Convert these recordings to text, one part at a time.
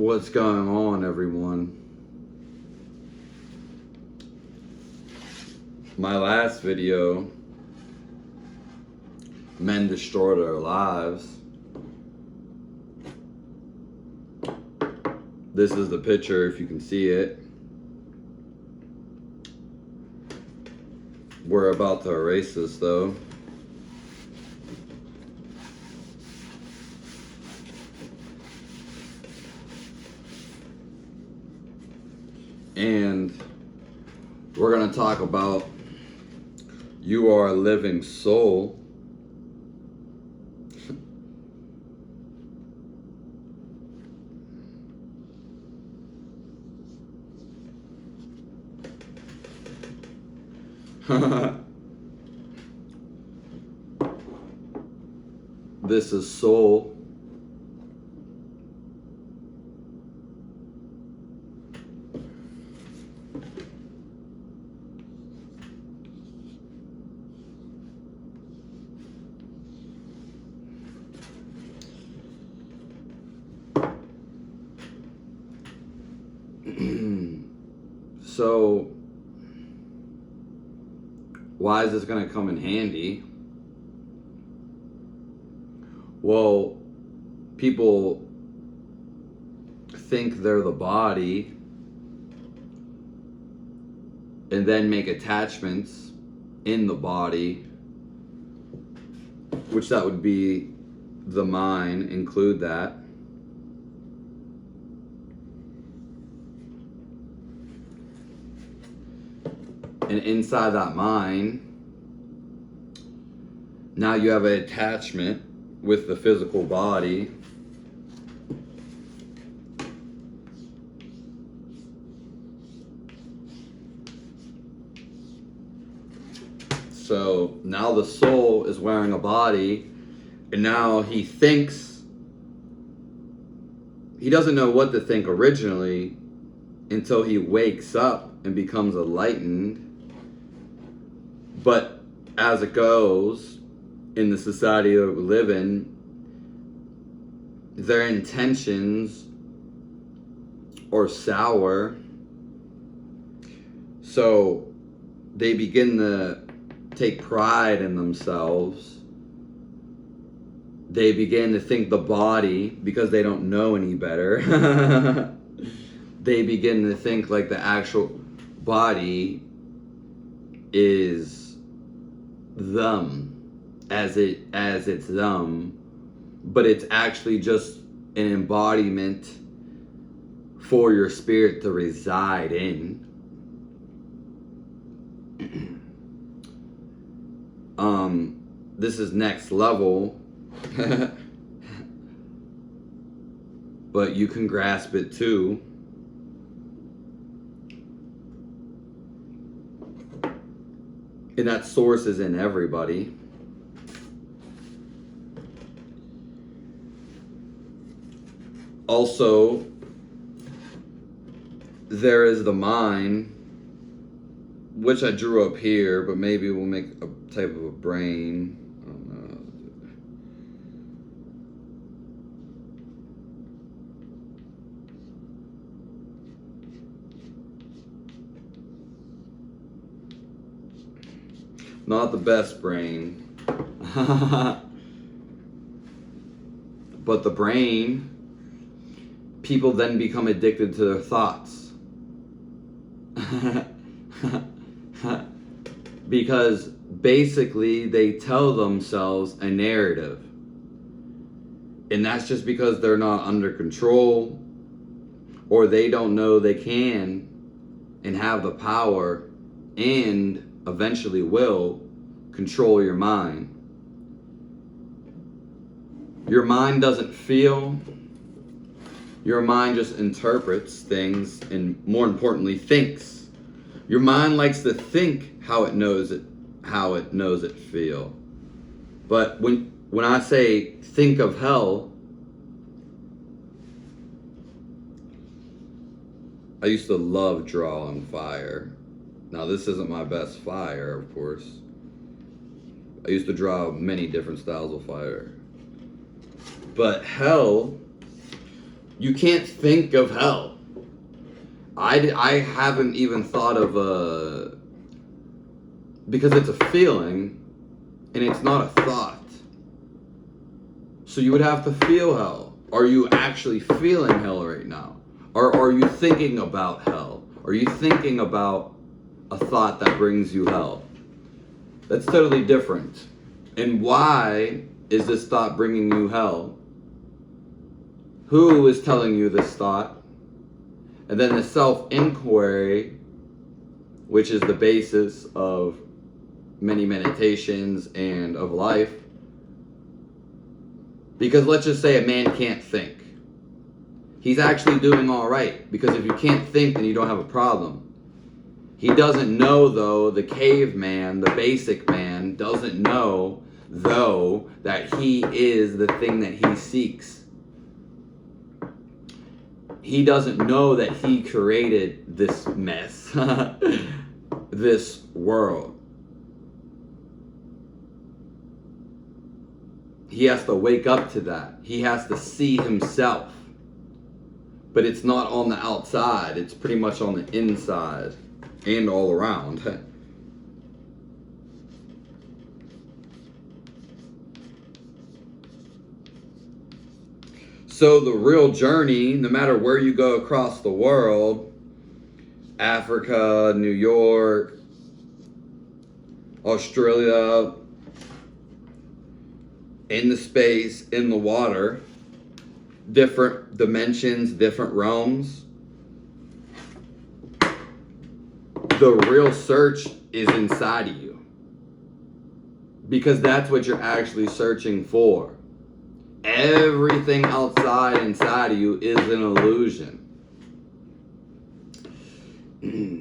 What's going on, everyone? My last video, men destroy their lives. This is the picture, if you can see it. We're about to erase this, though. And we're going to talk about you are a living soul. This is soul. So, why is this going to come in handy? Well, people think they're the body and then make attachments in the body, which that would be the mind, include that. And inside that mind, now you have an attachment with the physical body. So now the soul is wearing a body, and now he thinks, he doesn't know what to think originally until he wakes up and becomes enlightened. But as it goes, in the society that we live in, their intentions are sour. So they begin to take pride in themselves. They begin to think the body, because they don't know any better, they begin to think like the actual body is them, as it's them, but it's actually just an embodiment for your spirit to reside in. This is next level, but you can grasp it too. And that source is in everybody. Also, there is the mind, which I drew up here, but maybe we'll make a type of a brain. I don't know. Not the best brain. But the brain, people then become addicted to their thoughts. Because basically they tell themselves a narrative. And that's just because they're not under control, or they don't know they can and have the power and eventually will control your mind. Your mind doesn't feel. Your mind just interprets things, and more importantly, thinks. Your mind likes to think how it knows it feel. But when I say think of hell, I used to love drawing fire. Now, this isn't my best fire, of course. I used to draw many different styles of fire. But hell, You can't think of hell. I haven't even thought of because it's a feeling and it's not a thought. So you would have to feel hell. Are you actually feeling hell right now? Or are you thinking about hell? Are you thinking about a thought that brings you hell? That's totally different. And why is this thought bringing you hell? Who is telling you this thought? And then the self-inquiry, which is the basis of many meditations and of life. Because let's just say a man can't think. He's actually doing all right. Because if you can't think, then you don't have a problem. He doesn't know, though, the caveman, the basic man, doesn't know, though, that he is the thing that he seeks. He doesn't know that he created this mess, this world. He has to wake up to that. He has to see himself. But it's not on the outside. It's pretty much on the inside and all around. So the real journey, no matter where you go across the world, Africa, New York, Australia, in the space, in the water, different dimensions, different realms, the real search is inside of you. Because that's what you're actually searching for. Everything outside inside of you is an illusion.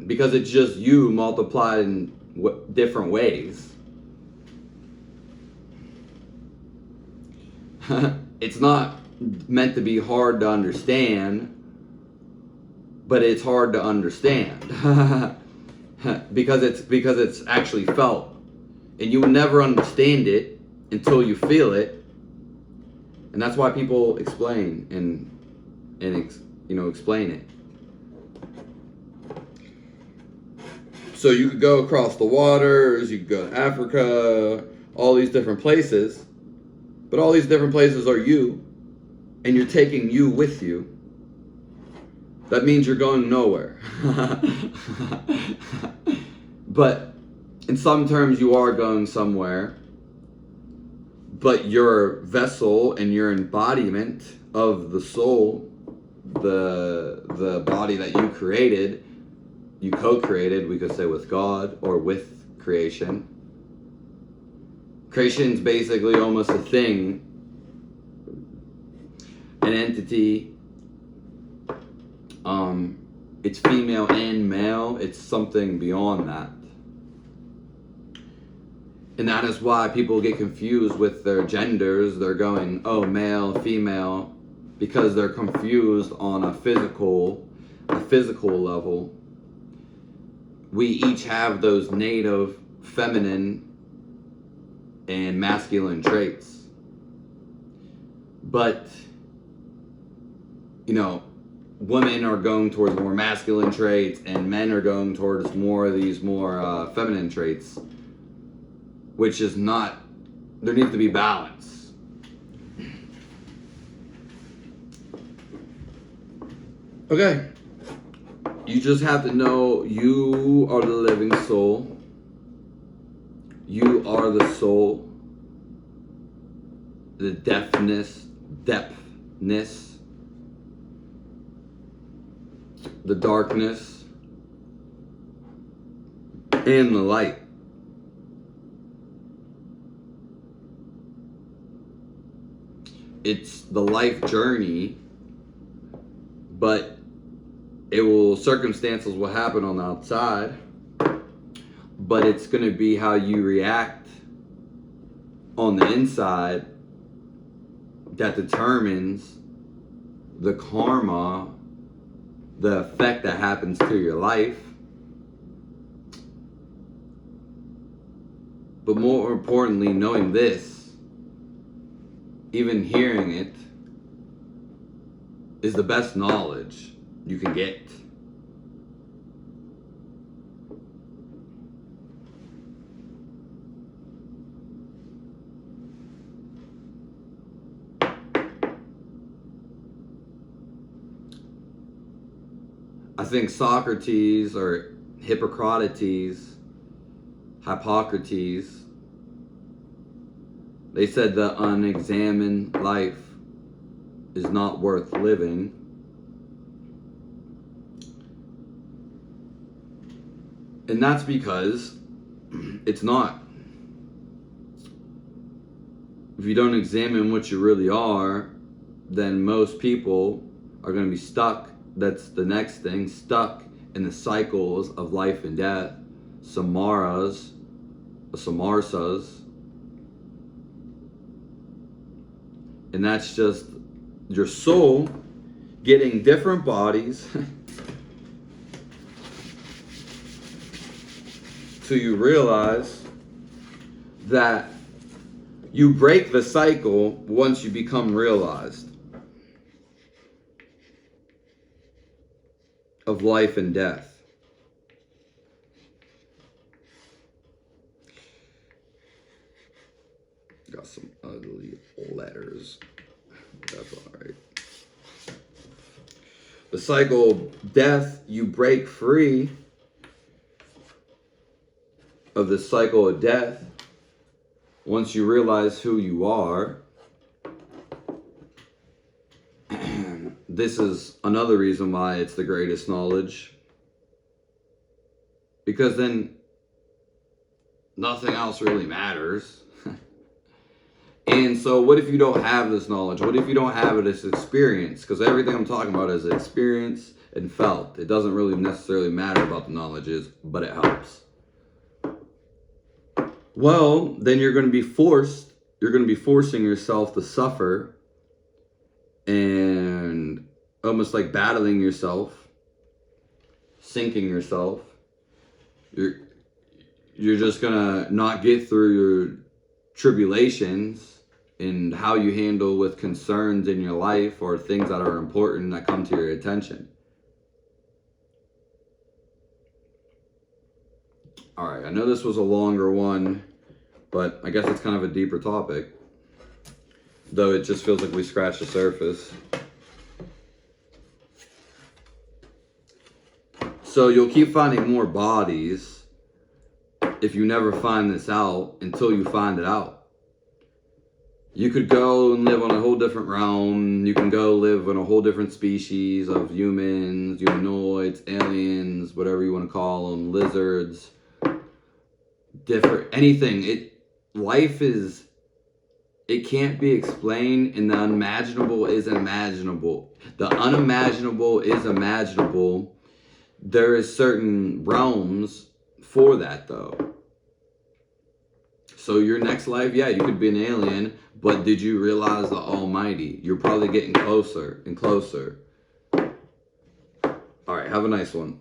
Because it's just you multiplied in different ways. It's not meant to be hard to understand, but it's hard to understand. because it's actually felt. And you will never understand it until you feel it. And that's why people explain and explain it. So you could go across the waters, you could go to Africa, all these different places. But all these different places are you, and you're taking you with you. That means you're going nowhere. But in some terms you are going somewhere. But your vessel and your embodiment of the soul, the body that you created, you co-created, we could say, with God or with creation. Creation's basically almost a thing, an entity. It's female and male. It's something beyond that. And that is why people get confused with their genders. They're going, oh, male, female, because they're confused on a physical level. We each have those native feminine and masculine traits. But, women are going towards more masculine traits and men are going towards more of these more feminine traits. Which is not, there needs to be balance. Okay. You just have to know you are the living soul. You are the soul. The depthness, the darkness, and the light. It's the life journey, but circumstances will happen on the outside, but it's going to be how you react on the inside that determines the karma, the effect that happens to your life. But more importantly, knowing this, even hearing it, is the best knowledge you can get. I think Socrates or Hippocrates, they said the unexamined life is not worth living. And that's because it's not. If you don't examine what you really are, then most people are going to be stuck. That's the next thing, stuck in the cycles of life and death, samarsas. And that's just your soul getting different bodies till you realize that you break the cycle once you become realized of life and death. Got some ugly letters. That's all right. The cycle of death, you break free of the cycle of death once you realize who you are. This is another reason why it's the greatest knowledge. Because then nothing else really matters. And so what if you don't have this knowledge? What if you don't have this experience? Because everything I'm talking about is experience and felt. It doesn't really necessarily matter about the knowledges, but it helps. Well, then you're going to be forcing yourself to suffer and almost like battling yourself, sinking yourself. You're just going to not get through your tribulations and how you handle with concerns in your life or things that are important that come to your attention. All right, I know this was a longer one, but I guess it's kind of a deeper topic, though it just feels like we scratched the surface. So you'll keep finding more bodies if you never find this out until you find it out. You could go and live on a whole different realm. You can go live in a whole different species of humans, humanoids, aliens, whatever you want to call them, lizards, different, anything. Life is, it can't be explained, and the unimaginable is imaginable. The unimaginable is imaginable. There is certain realms for that, though. So your next life, yeah, you could be an alien, but did you realize the Almighty? You're probably getting closer and closer. All right, have a nice one.